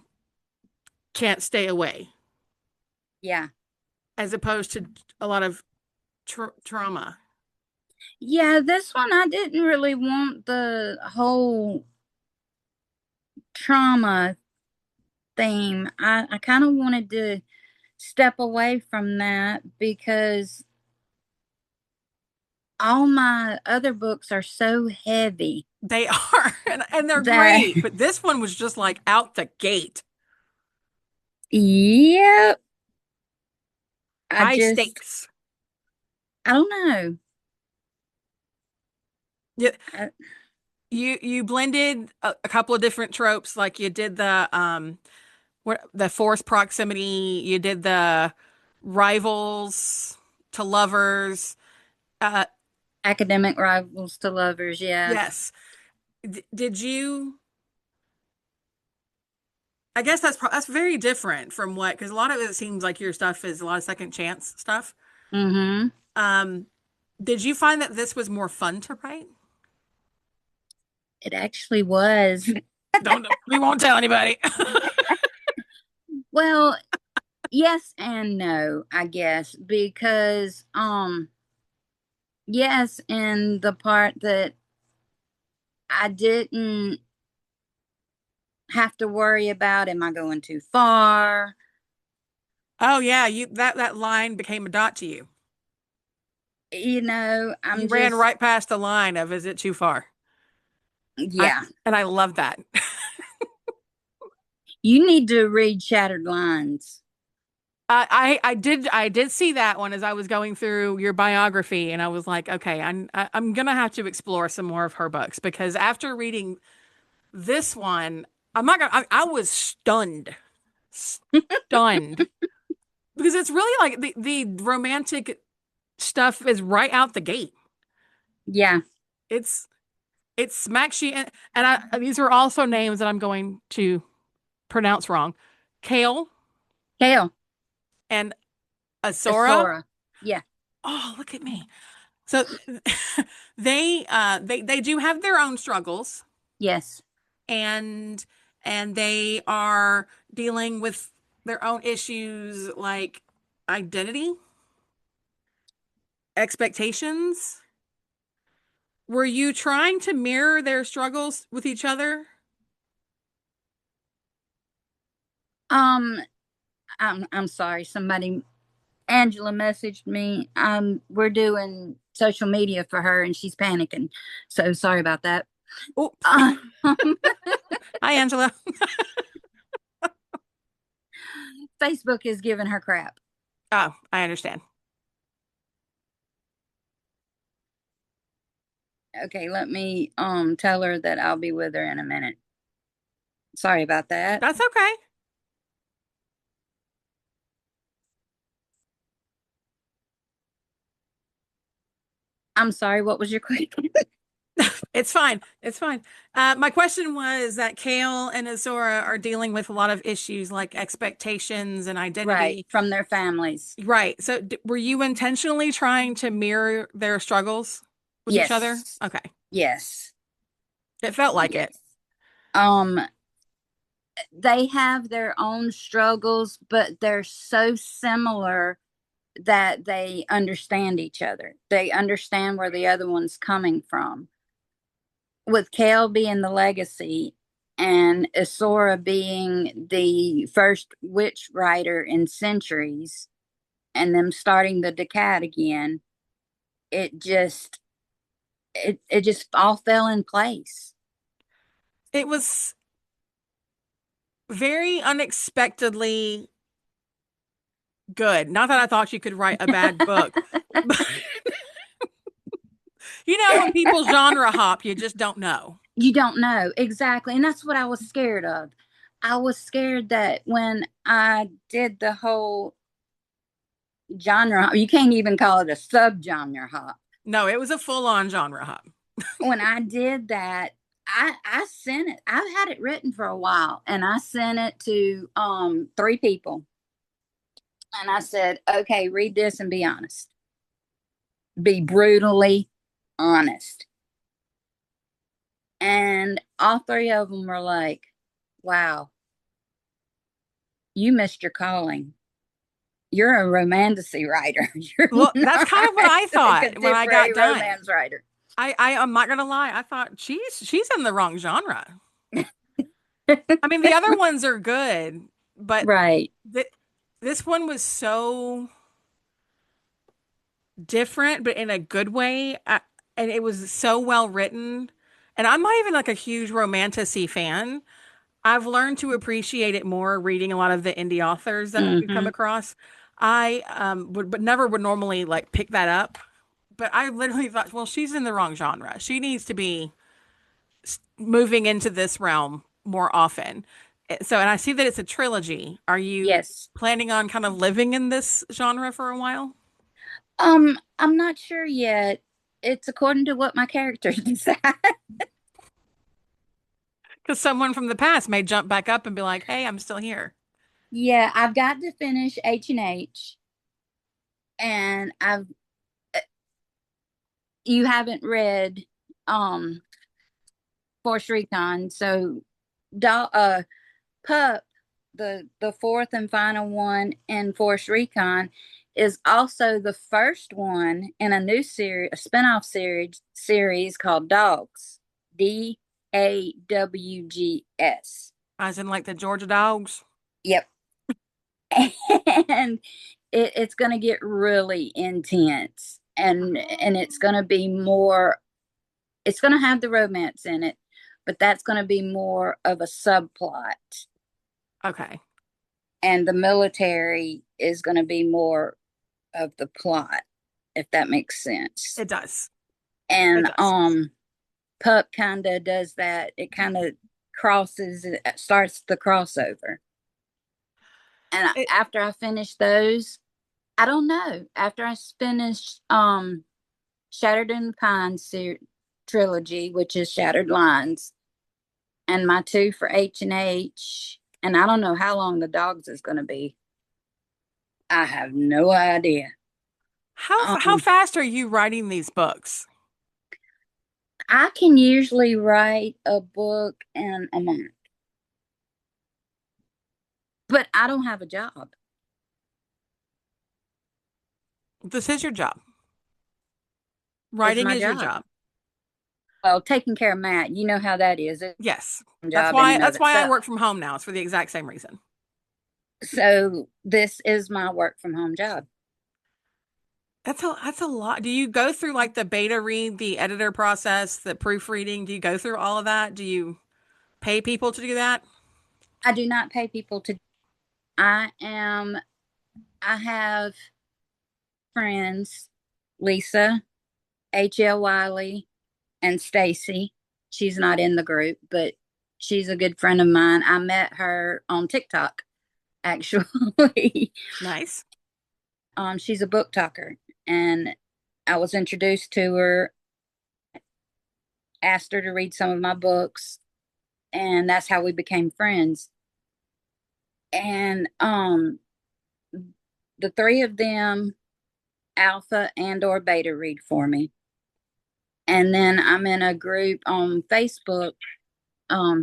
can't stay away, Yeah. as opposed to a lot of trauma. Yeah, this one I didn't really want the whole trauma theme. I kind of wanted to step away from that because all my other books are so heavy They are, and they're that, great, but this one was just like out the gate. yep, I High just, stakes. I don't know. Yeah, I, you blended a couple of different tropes, like you did the what the forced proximity, you did the rivals to lovers. Uh, Academic rivals to lovers, yes. yes. Did you? I guess that's very different from what because a lot of it seems like your stuff is a lot of second chance stuff. Mm-hmm. Um, did you find that this was more fun to write? It actually was. Don't we won't tell anybody. Well, yes and no, I guess, because yes, in the part that I didn't have to worry about, am I going too far? Oh yeah, you that line became a dot to you. I'm You ran just, right past the line of is it too far? I yeah. and I love that. You need to read Shattered Lines. I did see that one as I was going through your biography, and I was like, okay, I'm gonna have to explore some more of her books because after reading this one, I'm not gonna. I was stunned because it's really like the romantic stuff is right out the gate. Yeah. It's it smacks you, and these are also names that I'm going to pronounce wrong. Kale Kale, and Asora. Asora. Yeah. Oh, look at me. So they do have their own struggles Yes. and they are dealing with their own issues like identity, expectations. Were you trying to mirror their struggles with each other? Um, I'm sorry. Somebody, Angela messaged me. We're doing social media for her, and she's panicking. So sorry about that. Oops. Um, Hi, Angela. Facebook is giving her crap. Oh, I understand. Okay, let me tell her that I'll be with her in a minute. Sorry about that. That's okay. I'm sorry, what was your question? It's fine. It's fine. My question was that Kale and Azora are dealing with a lot of issues like expectations and Right, identity. from their families. Right. So, were you intentionally trying to mirror their struggles with each other? Yes. Okay. Yes. It felt like it. Yes. Um, they have their own struggles, but they're so similar that they understand each other. They understand where the other one's coming from. With Kale being the legacy and Isora being the first witch rider in centuries and them starting the decad again, it just it just all fell in place. It was very unexpectedly good. Not that I thought you could write a bad book, but when people genre hop, you just don't know. You don't know exactly. And that's what I was scared of. I was scared that when I did the whole genre, you can't even call it a subgenre hop. No, it was a full-on genre hop. When I did that, I sent it. I've had it written for a while and I sent it to three people. And I said, okay, read this and be honest. Be brutally honest. And all three of them were like, wow, you missed your calling. You're a romantasy writer. You're Well, that's not kind of what I a thought when I got contemporary done. romance writer. I'm not gonna lie. I thought, she's in the wrong genre. I mean, the other ones are good, but Right. th this one was so different, but in a good way. And it was so well written. And I'm not even like a huge romantasy fan. I've learned to appreciate it more reading a lot of the indie authors that we've come Hmm. across. I would, but never would normally like pick that up. But I literally thought, well, she's in the wrong genre. She needs to be moving into this realm more often. So, and I see that it's a trilogy. Are you Yes. planning on kind of living in this genre for a while? I'm not sure yet. It's according to what my characters decide. Because someone from the past may jump back up and be like, hey, I'm still here. Yeah, I've got to finish H and I've you haven't read um Force Recon, so Pup, the fourth and final one in Force Recon, is also the first one in a new series, a spinoff series called Dogs, Dawgs. As in like the Georgia dogs. Yep, and it's going to get really intense, and it's going to be more. It's going to have the romance in it, but that's going to be more of a subplot, Okay. and the military is going to be more of the plot, if that makes sense. It does. It And does. Pup kind of does that. It kind of starts the crossover. And It, after I finish those, I don't know. After I finish Shattered in the Pines trilogy, which is Shattered Lines, and my two for H, and I don't know how long the dogs is going to be. I have no idea. how Um, fast are you writing these books? I can usually write a book in a month, but I don't have a job. This is your job. It's Writing my is your job. job. well, taking care of Matt, you know how that is. It's Yes. a That's job in why and of that's why I itself. work from home now. It's for the exact same reason. So this is my work from home job. That's a lot. Do you go through like the beta read, the editor process, the proofreading? Do you go through all of that? Do you pay people to do that? I do not pay people to. I am. I have friends, Lisa, H.L. Wiley, and Stacy. She's not in the group, but she's a good friend of mine. I met her on TikTok, actually. Nice. She's a book talker, and I was introduced to her, asked her to read some of my books, and that's how we became friends. And the three of them alpha and or beta read for me. And then I'm in a group on Facebook,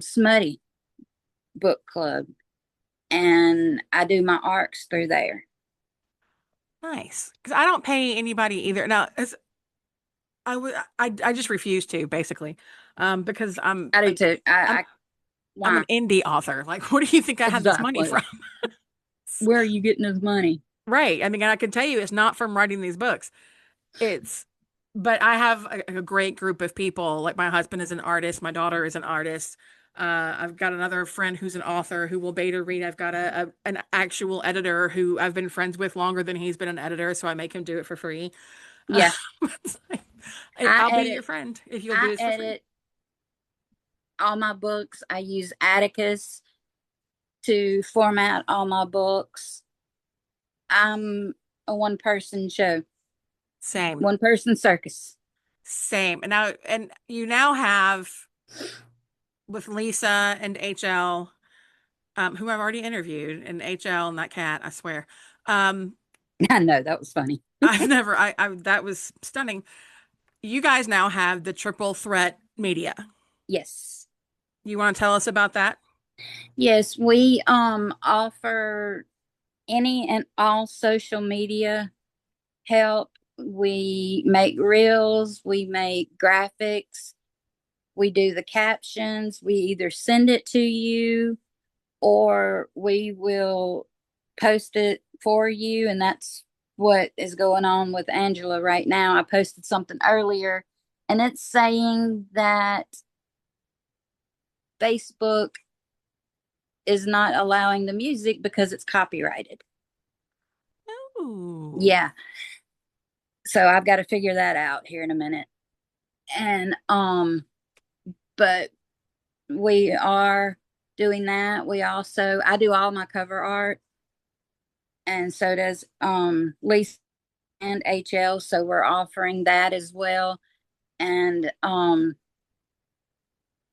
Smutty Book Club, and I do my arcs through there. Nice. Because I don't pay anybody either. Now, I just refuse to basically, because I'm I do like too. I'm I'm an Why? indie author. Like, where do you think I have this money Exactly. from? Where are you getting this money? Right. I mean, I can tell you it's not from writing these books. It's, but I have a great group of people. Like my husband is an artist, my daughter is an artist. I've got another friend who's an author who will beta read. I've got an actual editor who I've been friends with longer than he's been an editor, so I make him do it for free. Uh, Yeah, it's like, I I'll be your edit. friend if you'll do I this for free. edit all my books. I use Atticus to format all my books. I'm a one person show, Same, one person circus. same. And you now have with Lisa and HL, who I've already interviewed, and HL and that cat, I swear. Um, I know that was funny. I've never, that was stunning. You guys now have the triple threat media. Yes. You want to tell us about that? Yes, we offer any and all social media help. We make reels, we make graphics, we do the captions, we either send it to you or we will post it for you. And that's what is going on with Angela right now. I posted something earlier and it's saying that Facebook is not allowing the music because it's copyrighted. Ooh. Yeah. So I've got to figure that out here in a minute. And but we are doing that. We also I do all my cover art and so does Lisa and HL, so we're offering that as well. And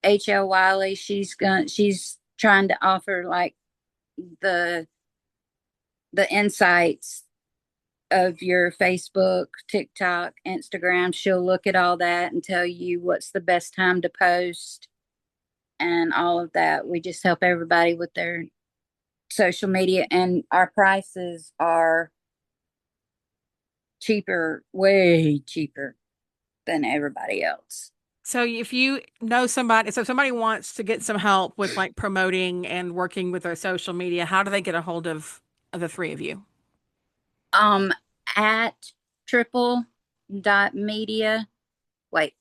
HL Wiley, she's trying to offer like the insights of your Facebook, TikTok, Instagram. She'll look at all that and tell you what's the best time to post and all of that. We just help everybody with their social media, and our prices are cheaper, way cheaper than everybody else. So if you know somebody, so if somebody wants to get some help with like promoting and working with their social media, how do they get a hold of the three of you? Um, at triple dot media, wait,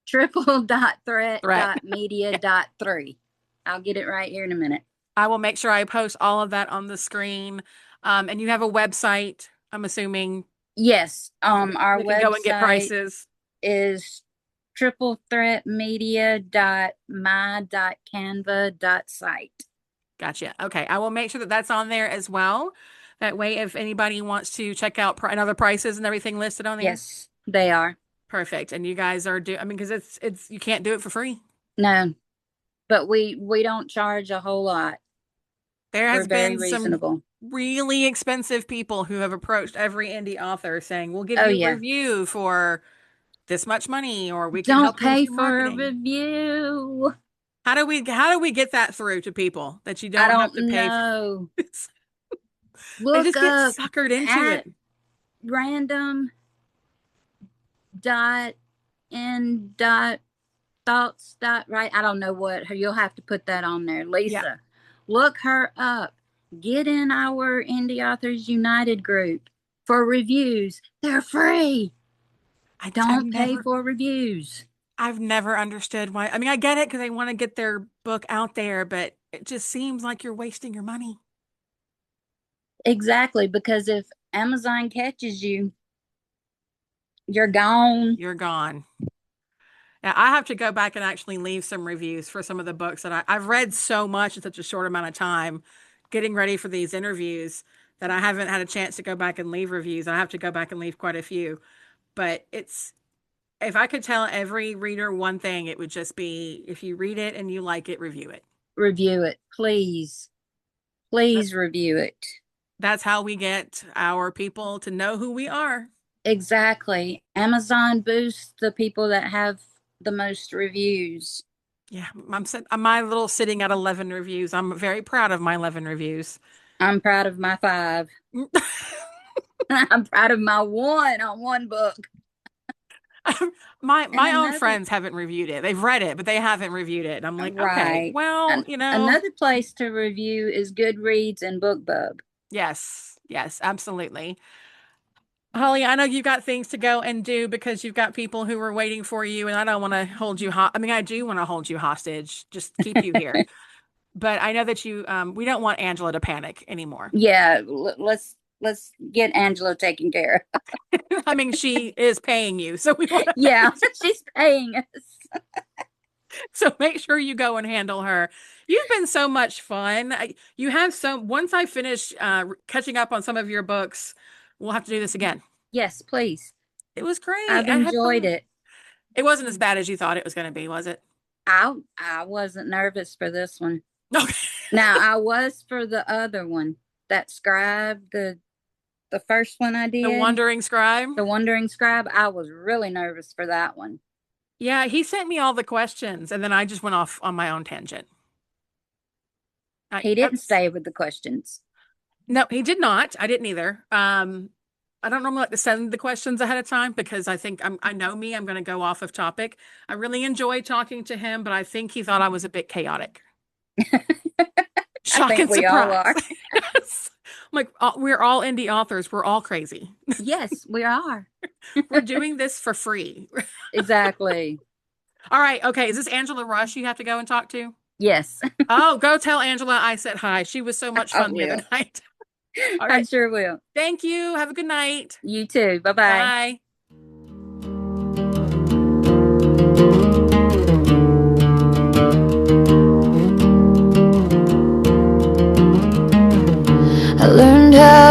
triple dot threat Threat. dot media dot three. I'll get it right here in a minute. I will make sure I post all of that on the screen. And you have a website, I'm assuming Yes, our we can go and get website prices. is triple threat media dot my dot canva dot site. Gotcha. Okay. I will make sure that that's on there as well. That way, if anybody wants to check out another prices and everything listed on there, Yes, they are. perfect. And you guys are I mean, because you can't do it for free. No, but we don't charge a whole lot. There We're has very been some reasonable. really expensive people who have approached every indie author saying, "We'll give Oh you a yeah. review for this much money, or we can Don't help you with pay your for a marketing." review. How do we get that through to people that you I don't have don't to pay for? know. They Look just get up suckered into at it. random dot in dot thoughts dot right. I don't know what you'll have to put that on there, Yeah, Lisa. Look her up. Get in our Indie Authors United group for reviews. They're free. I've Don't pay never for reviews. I've never understood why. I mean, I get it because they want to get their book out there, but it just seems like you're wasting your money. Exactly, because if Amazon catches you, you're gone. You're gone. Now, I have to go back and actually leave some reviews for some of the books that I've read so much in such a short amount of time, getting ready for these interviews, that I haven't had a chance to go back and leave reviews. I have to go back and leave quite a few. But if I could tell every reader one thing, it would just be if you read it and you like it, review it. Review it, please. That, Please review it. that's how we get our people to know who we are. Exactly. Amazon boosts the people that have the most reviews. Yeah, my little sitting at 11 reviews. I'm very proud of my 11 reviews. I'm proud of my 5. I'm proud of my 1 on one book. And My own another, friends haven't reviewed it. They've read it, but they haven't reviewed it. And I'm like, okay, right. well, you know, Another place to review is Goodreads and BookBub. yes, yes, absolutely. Holly, I know you've got things to go and do because you've got people who are waiting for you, and I don't want to hold you I mean, I do want to hold you hostage, just keep you here. But I know that we don't want Angela to panic anymore. Yeah, let's get Angela taken care of. I mean, she is paying you, so we want to Yeah, make she's paying us. so make sure you go and handle her. You've been so much fun. You have once I finish catching up on some of your books, we'll have to do this again. Yes, please. It was great. I've I had enjoyed fun. it. It wasn't as bad as you thought it was going to be, was it? I wasn't nervous for this one. Okay. Now I was for the other one, that scribe, the first one I The did, Wandering Scribe. the Wandering Scribe. I was really nervous for that one. Yeah, he sent me all the questions and then I just went off on my own tangent. He didn't That's stay with the questions. No, he did not. I didn't either. I don't normally like to send the questions ahead of time because I know me, I'm going to go off of topic. I really enjoyed talking to him, but I think he thought I was a bit chaotic. I Shock think and we all surprise. are. Yes. I'm like, we're all indie authors. We're all crazy. Yes, we are. We're doing this for free. Exactly. All right. Okay. Is this Angela Rush you have to go and talk to? Yes, Oh, go tell Angela I said hi. She was so much I fun the other will. night. All I right. sure will. Thank you. Have a good night. You too. Bye bye. Bye.